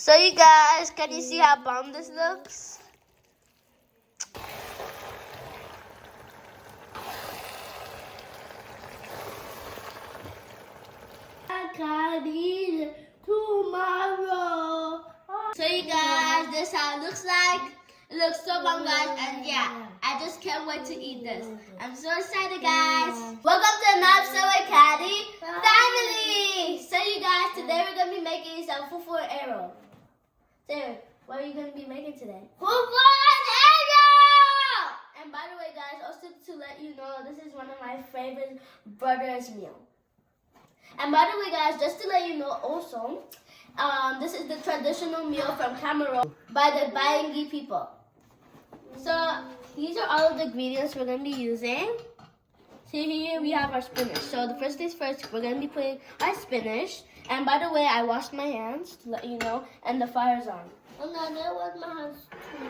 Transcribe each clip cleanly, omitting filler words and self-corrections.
So you guys, can you see how bomb this looks? I can't eat it tomorrow. So you guys, this is how it looks like. It looks so bomb, guys, and yeah, I just can't wait to eat this. I'm so excited, guys. Welcome to another episode with Caddy Family. So you guys, today we're gonna be making some Fufu and Eru. Sarah, what are you going to be making today? Fufu and Eru! And by the way, guys, also to let you know, this is one of my favorite brothers' meal. And by the way, guys, just to let you know also, this is the traditional meal from Cameroon by the Bayangi people. So these are all of the ingredients we're going to be using. So here we have our spinach. So the first things first, we're going to be putting our spinach. And by the way, I washed my hands to let you know, and the fire's on. Oh no, there was my hands too.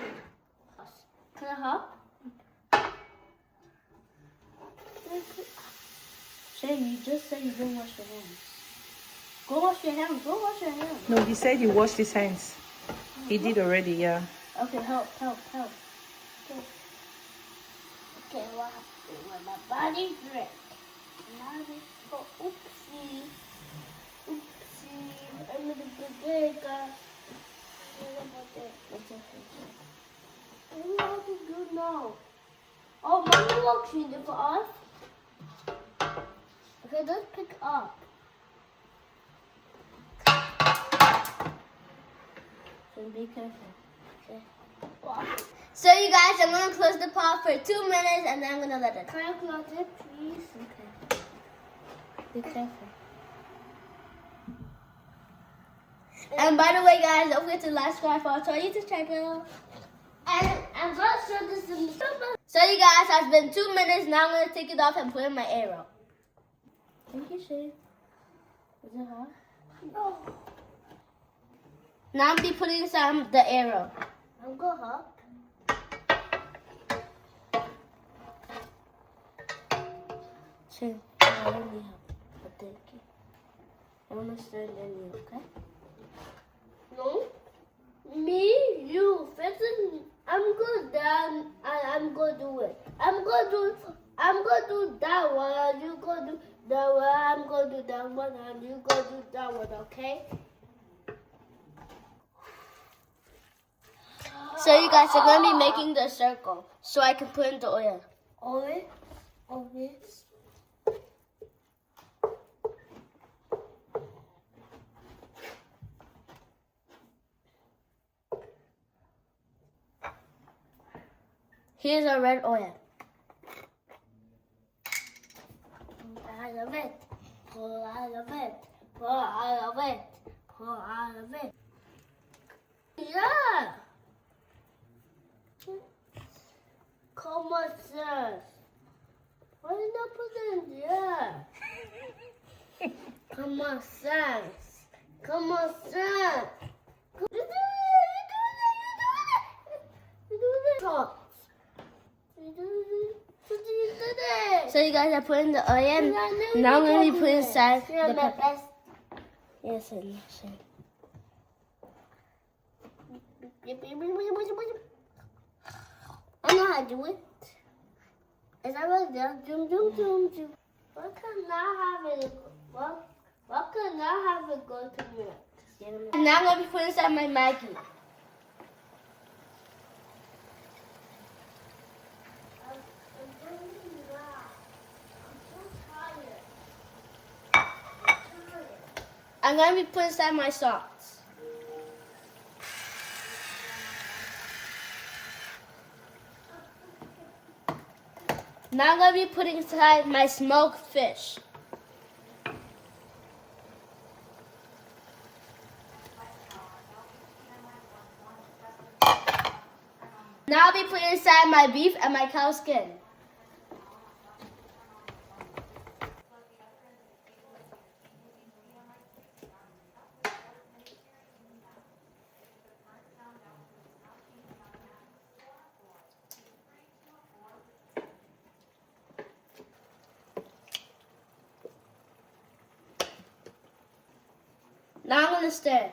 Can I hop? Shay, you just said you didn't wash your hands. Go wash your hands. Go wash your hands. No, he said he washed his hands. He did already, yeah. Okay, help. Okay, what happened with my body drip? Now we go, oopsie. I'm gonna get big. What to do now? Oh, mommy will clean it for us. Okay, let's pick up. So be careful. Okay. So you guys, I'm gonna close the pot for 2 minutes and then I'm gonna let it. Can I close it, please? Okay. Be careful. And by the way, guys, don't forget to like, subscribe, follow, tell you to check it out. And I'm gonna show this in the super. So you guys, it's been 2 minutes. Now I'm gonna take it off and put in my arrow. Thank you, Shay. Is it hot? No. Now I'm be putting some the arrow. I'm gonna hop. Shay, let me help. But thank you. I'm gonna start in you, okay? No, me, you, I'm good down, I'm gonna do it. I'm gonna do that one, you gonna do that one, I'm gonna do that one, and you gonna do that one, okay? So you guys are gonna be making the circle, so I can put in the oil. Oil? Here's our red oil. Pour out of it. Pour out of it. Pour out of it. Pour out of it. Yeah. Come on, sir. Why did I put it in there? Come on, sir. Come on, sir. You do it. So you guys are putting the oil. Now I'm going to be putting inside the pepper. Yes, I know how to do it. Is that really there? Zoom. What can I have it? What can I have it go to milk? And now I'm going to be putting inside my Maggie. I'm going to be putting inside my sauce. Now I'm going to be putting inside my smoked fish. Now I'll be putting inside my beef and my cow skin. Now I'm going to stir.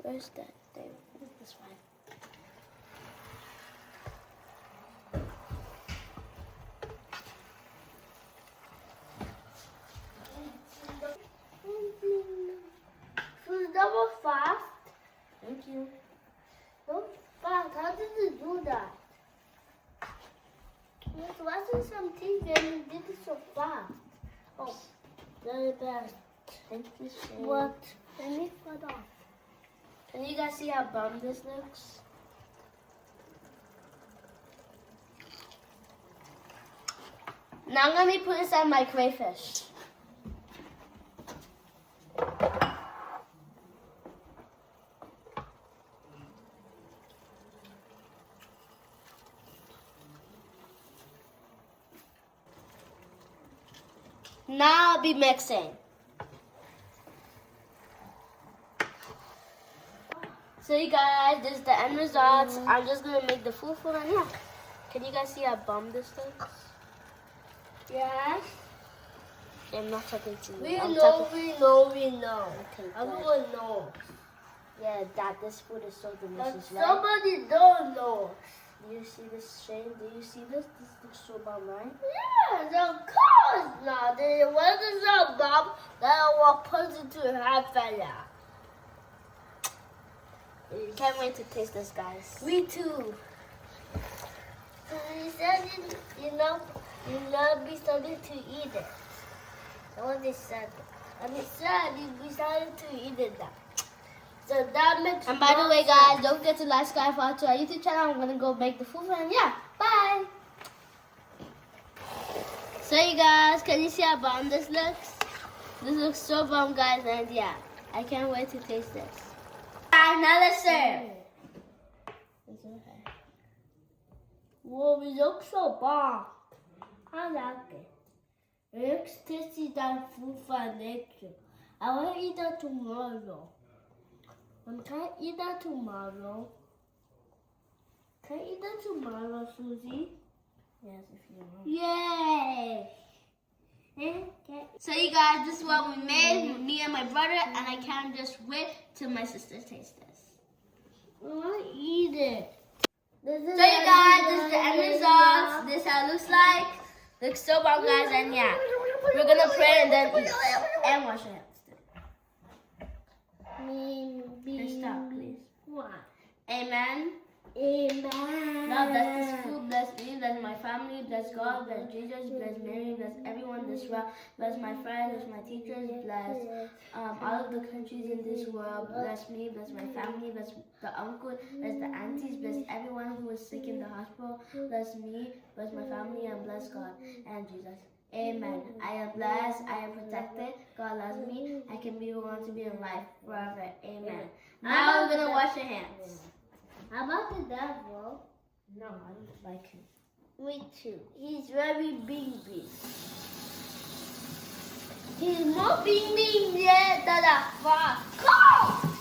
Where's that thing? This one. Food double fast. Thank you. So fast. How did you do that? It wasn't something and you did it so fast. Oh, very best. Thank you so much. What? Let me cut off. Can you guys see how bum this looks? Now I'm going to be putting some of my crayfish. Now I'll be mixing. So you guys, this is the end results. I'm just gonna make the fufu and yeah. Can you guys see how bum this looks? Yes. I'm not talking to you. We know. Okay, everyone knows. Yeah, that this food is so delicious. But somebody don't know. Do you see this, Shane? Do you see this? This looks so bomb, right? Yes, of course not. It wasn't so bomb that I will put it to half fella. Can't wait to taste this, guys. Me too. He said, we started to eat it. That's what they said. And he said we started to eat it now. So that makes And by the way, guys, don't forget to like, subscribe, follow to our YouTube channel. I'm gonna go make the food and yeah, bye. So you guys, can you see how bomb this looks? This looks so bomb, guys, and yeah, I can't wait to taste this. Now let's serve. Whoa, it looks so bomb. I like it. It looks tasty than food for nature. I want to eat that tomorrow. Can I eat that tomorrow? Can I eat that tomorrow, Susie? Yes, if you want. Yay! Okay. So you guys, this is what we made, me and my brother, and I can't just wait till my sister tastes this. I want to eat it. So you guys, this is the end results. This is how it looks like. Looks so bomb, guys, and yeah. We're gonna pray and then eat. And wash your hands. Stop, please. What? Amen. Amen. God bless this food, bless me, bless my family, bless God, bless Jesus, bless Mary, bless everyone in this world, bless my friends, bless my teachers, bless all of the countries in this world, bless me, bless my family, bless the uncle, bless the aunties, bless everyone who is sick in the hospital, bless me, bless my family, and bless God and Jesus. Amen. I am blessed. I am protected. God loves me. I can be who I want to be in life forever. Amen. Now I'm going to wash your hands. How about the devil? No, I don't like him. Me too. He's very big. He's more big than a fox. Come!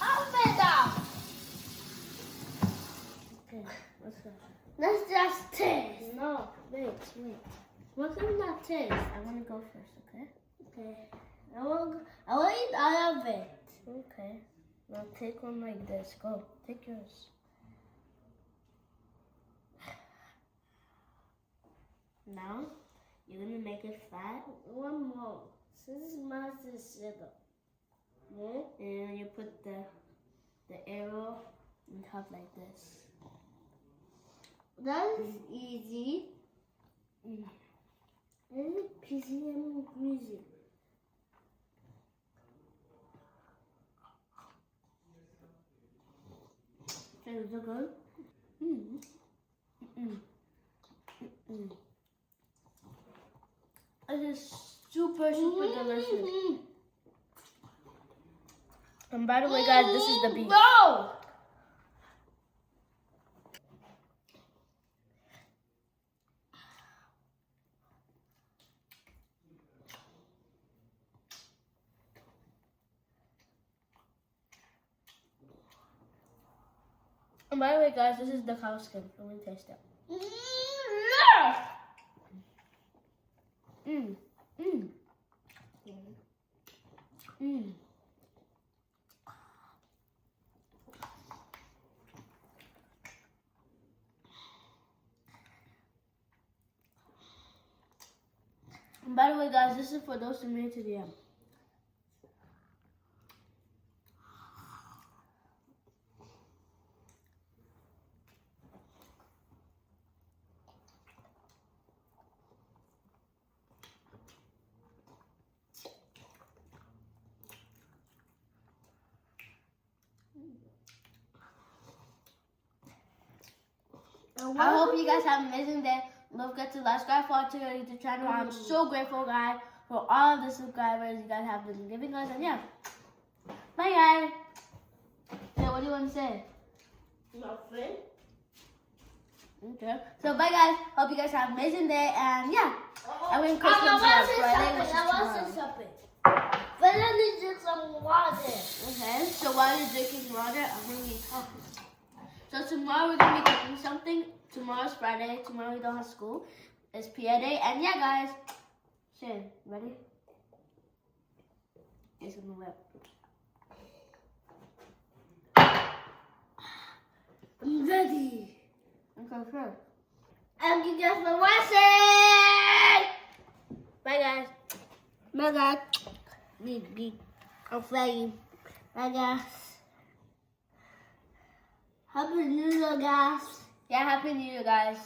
Open up! Okay, what's that? Let's just taste. No, wait. What's in that taste? I want to go first, okay? Okay. I want to eat all of it. Okay. Now take one like this. Go. Take yours. Now, you're going to make it fat. One more. This is master sugar. Yeah? And you put the arrow on top like this. That is easy. And piecing and greasy. Is it good? It is super delicious. And by the way, guys, this is the beef. No! And by the way, guys, this is the cow skin. Let me taste it. By the way, guys, this is for those who made it to the end. I hope you guys have an amazing day. Don't forget to subscribe for our YouTube channel. I'm so grateful, guys, for all the subscribers you guys have been giving us. And yeah, bye, guys. Yeah, what do you want to say? Nothing. Okay. So bye, guys. Hope you guys have an amazing day. And yeah, I win Christmas Friday, which is tomorrow. Something. But let me drink some water. Okay. So while you're drinking water, I'm gonna be talking. So tomorrow we're gonna be cooking something. Tomorrow's Friday. Tomorrow we don't have school. It's PA day. And yeah, guys. Shane, ready? It's gonna whip. I'm ready. Okay, sure. Thank you guys for watching. Bye, guys. Bye, guys. Beep. I'm flying. Bye, guys. Happy New Year, guys. Yeah, Happy New Year, guys.